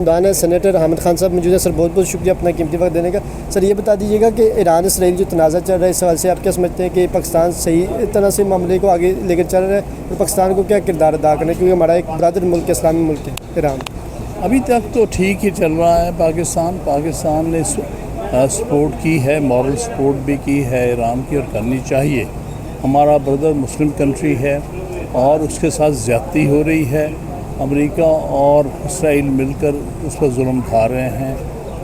ابھی تک تو ٹھیک ہی چل رہا ہے پاکستان نے سپورٹ کی ہے، مورل سپورٹ بھی کی ہے ایران کی، اور کرنی چاہیے۔ ہمارا بردر مسلم کنٹری ہے اور اس کے ساتھ زیادتی ہو رہی ہے۔ امریکہ اور اسرائیل مل کر اس پر ظلم کھا رہے ہیں،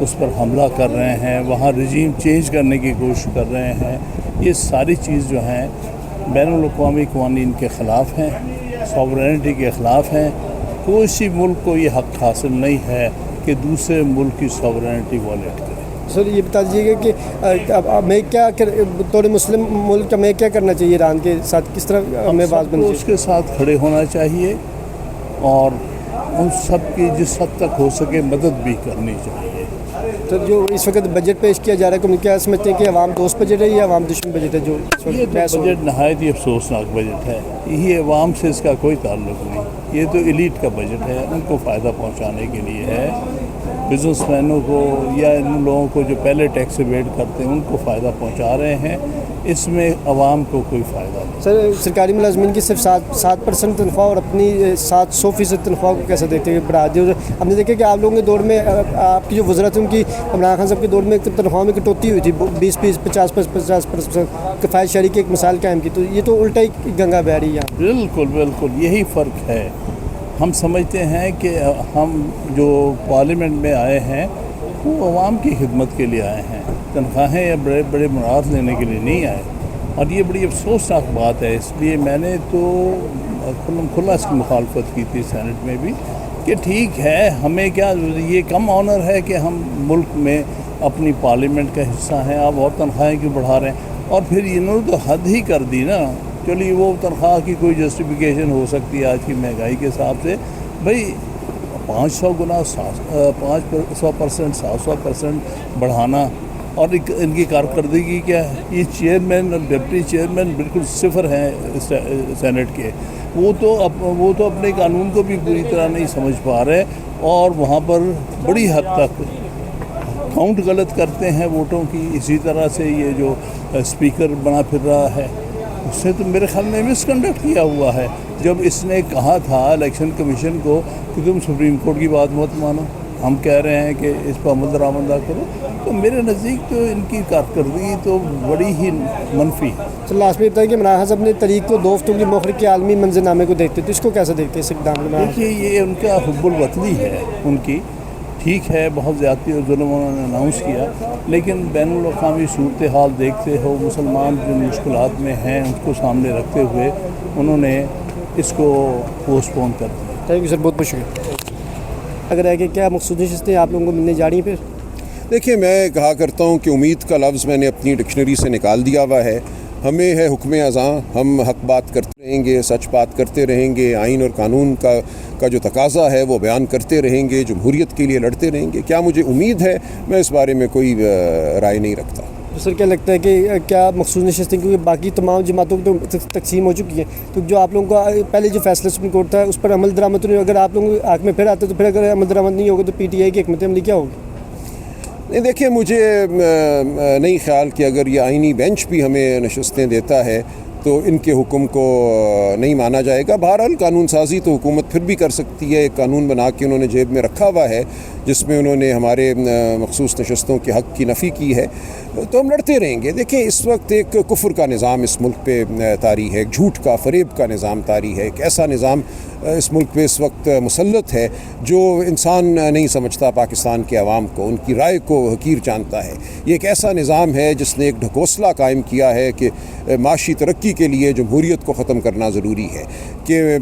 اس پر حملہ کر رہے ہیں، وہاں رجیم چینج کرنے کی کوشش کر رہے ہیں۔ یہ ساری چیز جو ہیں بین الاقوامی قوانین کے خلاف ہیں، سوورینٹی کے خلاف ہیں۔ کوئی سی ملک کو یہ حق حاصل نہیں ہے کہ دوسرے ملک کی سوورینٹی وائلیٹ کرے۔ سر یہ بتا دیجیے گا کہ ہمیں کیا بطور مسلم ملک ہمیں کیا کرنا چاہیے ایران کے ساتھ، کس طرح ہمیں بات بننی اس کے ساتھ کھڑے ہونا چاہیے اور ان سب کی جس حد تک ہو سکے مدد بھی کرنی چاہیے۔ تو جو اس وقت بجٹ پیش کیا جا رہا ہے کیا سمجھتے ہیں کہ عوام دوست بجٹ ہے یا عوام دشمن بجٹ ہے؟ جو یہ بجٹ نہایت ہی افسوسناک بجٹ ہے، یہ عوام سے اس کا کوئی تعلق نہیں، یہ تو ایلیٹ کا بجٹ ہے، ان کو فائدہ پہنچانے کے لیے ہے، بزنس مینوں کو یا ان لوگوں کو جو پہلے ٹیکس ایویڈ کرتے ہیں ان کو فائدہ پہنچا رہے ہیں، اس میں عوام کو کوئی فائدہ نہیں۔ سر سرکاری ملازمین کی صرف 7% تنخواہ اور اپنی 100% تنخواہ کو کیسے دیکھتے ہیں بڑھا دی؟ ہم نے دیکھا کہ آپ لوگوں کے دور میں آپ کی جو وزراء تھے ان کی عمران خان صاحب کے دور میں تنخواہ میں کٹوتی ہوئی تھی، 20-50% کفایت شہری کی ایک مثال قائم کی، تو یہ تو الٹا ہی گنگا بہہ رہی ہے۔ بالکل یہی فرق ہے۔ ہم سمجھتے ہیں کہ ہم جو پارلیمنٹ میں آئے ہیں وہ عوام کی خدمت کے لیے آئے ہیں، تنخواہیں یا بڑے بڑے مناظر لینے کے لیے نہیں آئے، اور یہ بڑی افسوسناک بات ہے۔ اس لیے میں نے تو کھلا اس کی مخالفت کی تھی سینٹ میں بھی کہ ٹھیک ہے، ہمیں کیا یہ کم آنر ہے کہ ہم ملک میں اپنی پارلیمنٹ کا حصہ ہیں، آپ اور تنخواہیں کیوں بڑھا رہے ہیں؟ اور پھر انہوں نے تو حد ہی کر دی نا۔ چلیے وہ تنخواہ کی کوئی جسٹیفیکیشن ہو سکتی ہے آج کی مہنگائی کے حساب سے، بھئی 500 گنا 100% 700% بڑھانا، اور ان کی کارکردگی کیا ہے؟ یہ چیئرمین اور ڈپٹی چیئرمین بالکل صفر ہیں سینٹ کے، وہ تو اپنے قانون کو بھی پوری طرح نہیں سمجھ پا رہے، اور وہاں پر بڑی حد تک کاؤنٹ غلط کرتے ہیں ووٹوں کی۔ اسی طرح سے یہ جو اسپیکر بنا پھر رہا ہے اس نے تو میرے خیال میں مس کنڈکٹ کیا ہوا ہے، جب اس نے کہا تھا الیکشن کمیشن کو کہ تم سپریم کورٹ کی بات مت مانو، ہم کہہ رہے ہیں کہ اس پر عمل درآمد کرو، تو میرے نزدیک تو ان کی کارکردگی تو بڑی ہی منفی ہے۔ تو لاسٹ میں بتائیں کہ عمران خان صاحب نے طریق کو 2 ہفتوں کے موخر کے عالمی منظر نامے کو دیکھتے تو اس کو کیسے دیکھتے ہیں اس اقدام میں؟ دیکھیے یہ ان کا حب الوطنی ہے، ان کی ٹھیک ہے، بہت زیادتی اور ظلم انہوں نے اناؤنس کیا، لیکن بین الاقوامی صورتحال دیکھتے ہو، مسلمان جو مشکلات میں ہیں ان کو سامنے رکھتے ہوئے انہوں نے اس کو پوسٹ پون کر دیا۔ تھینک یو سر، بہت بہت شکریہ۔ اگر ہے کہ کیا مخصوص نشستیں آپ لوگوں کو ملنے جا رہی ہیں؟ پھر دیکھیے میں کہا کرتا ہوں کہ امید کا لفظ میں نے اپنی ڈکشنری سے نکال دیا ہوا ہے۔ ہمیں ہے حکم ازاں، ہم حق بات کرتے رہیں گے، سچ بات کرتے رہیں گے، آئین اور قانون کا جو تقاضا ہے وہ بیان کرتے رہیں گے، جمہوریت کے لیے لڑتے رہیں گے۔ کیا مجھے امید ہے؟ میں اس بارے میں کوئی رائے نہیں رکھتا۔ سر کیا لگتا ہے کہ کیا مخصوص نشستیں، کیونکہ باقی تمام جماعتوں کو تو تقسیم ہو چکی ہیں، تو جو آپ لوگوں کا پہلے جو فیصلہ سپریم کورٹ تھا اس پر عمل درآمد نہیں، اگر آپ لوگوں کے حق میں پھر آتے تو پھر اگر عمل درآمد نہیں ہوگا تو پی ٹی آئی کی حکمت عملی کیا ہوگی؟ نہیں دیکھیں، مجھے نہیں خیال کہ اگر یہ آئینی بینچ بھی ہمیں نشستیں دیتا ہے تو ان کے حکم کو نہیں مانا جائے گا۔ بہرحال قانون سازی تو حکومت پھر بھی کر سکتی ہے، ایک قانون بنا کے انہوں نے جیب میں رکھا ہوا ہے جس میں انہوں نے ہمارے مخصوص نشستوں کے حق کی نفی کی ہے، تو ہم لڑتے رہیں گے۔ دیکھیں اس وقت ایک کفر کا نظام اس ملک پہ طاری ہے، ایک جھوٹ کا فریب کا نظام طاری ہے، ایک ایسا نظام اس ملک پہ اس وقت مسلط ہے جو انسان نہیں سمجھتا پاکستان کے عوام کو، ان کی رائے کو حقیر جانتا ہے۔ یہ ایک ایسا نظام ہے جس نے ایک ڈھکوسلا قائم کیا ہے کہ معاشی ترقی کے لیے جمہوریت کو ختم کرنا ضروری ہے، کہ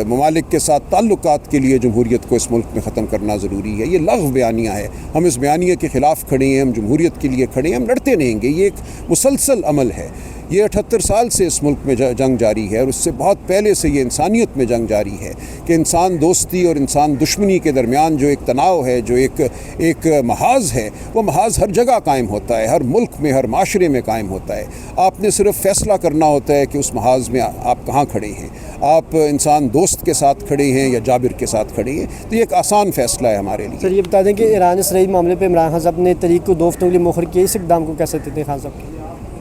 ممالک کے ساتھ تعلقات کے لیے جمہوریت کو اس ملک میں ختم کرنا ضروری ہے۔ یہ لغو بیانیہ ہے، ہم اس بیانیے کے خلاف کھڑے ہیں، ہم جمہوریت کے لیے کھڑے ہیں، ہم لڑتے رہیں گے۔ یہ ایک مسلسل عمل ہے، یہ 78 سال سے اس ملک میں جنگ جاری ہے، اور اس سے بہت پہلے سے یہ انسانیت میں جنگ جاری ہے کہ انسان دوستی اور انسان دشمنی کے درمیان جو ایک تناؤ ہے، جو ایک محاذ ہے، وہ محاذ ہر جگہ قائم ہوتا ہے، ہر ملک میں، ہر معاشرے میں قائم ہوتا ہے۔ آپ نے صرف فیصلہ کرنا ہوتا ہے کہ اس محاذ میں آپ کہاں کھڑے ہیں، آپ انسان دوست کے ساتھ کھڑے ہیں یا جابر کے ساتھ کھڑے ہیں، تو یہ ایک آسان فیصلہ ہے ہمارے لیے۔ سر یہ بتا دیں کہ ایران اسرائیل معاملے پہ عمران خان صاحب نے طریق کو 2 ہفتوں کے لیے مؤخر کیا، اس اقدام کو کیسے دیتے ہیں خان صاحب؟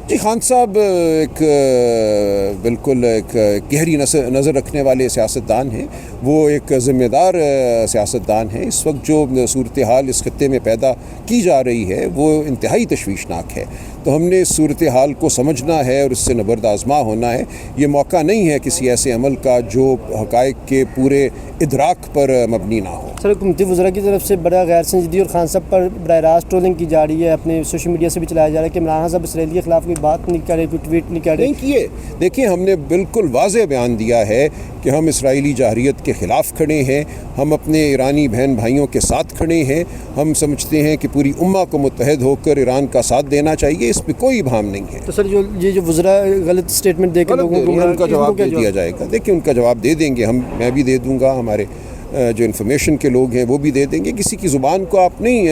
جی، خان صاحب ایک بالکل ایک گہری نظر رکھنے والے سیاستدان ہیں، وہ ایک ذمہ دار سیاستدان ہیں۔ اس وقت جو صورتحال اس خطے میں پیدا کی جا رہی ہے وہ انتہائی تشویشناک ہے، تو ہم نے اس صورتحال کو سمجھنا ہے اور اس سے نبرد آزما ہونا ہے۔ یہ موقع نہیں ہے کسی ایسے عمل کا جو حقائق کے پورے ادراک پر مبنی نہ ہو۔ سر حکومتی وزراء کی طرف سے بڑا غیر سنجیدگی اور خان صاحب پر براہ راست ٹرولنگ کی جا رہی ہے، اپنے سوشل میڈیا سے بھی چلایا جا رہا ہے کہ عمران خان صاحب اسرائیل کے خلاف کوئی بات نہیں کر رہے، کوئی ٹویٹ نہیں کر رہے۔ نہیں کیے، دیکھیں ہم نے بالکل واضح بیان دیا ہے کہ ہم اسرائیلی جارحیت کے خلاف کھڑے ہیں، ہم اپنے ایرانی بہن بھائیوں کے ساتھ کھڑے ہیں، ہم سمجھتے ہیں کہ پوری امہ کو متحد ہو کر ایران کا ساتھ دینا چاہیے، اس پہ کوئی ابہام نہیں ہے۔ تو سر جو وزراء غلط اسٹیٹمنٹ دے کر لوگوں کو ان کا جواب دے دیا جائے گا۔ دیکھیں ان کا جواب دے دیں گے، میں بھی دے دوں گا، ہمارے جو انفارمیشن کے لوگ ہیں وہ بھی دے دیں گے۔ کسی کی زبان کو آپ نہیں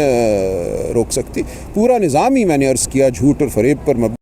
روک سکتے، پورا نظام ہی میں نے عرض کیا جھوٹ اور فریب پر مبنی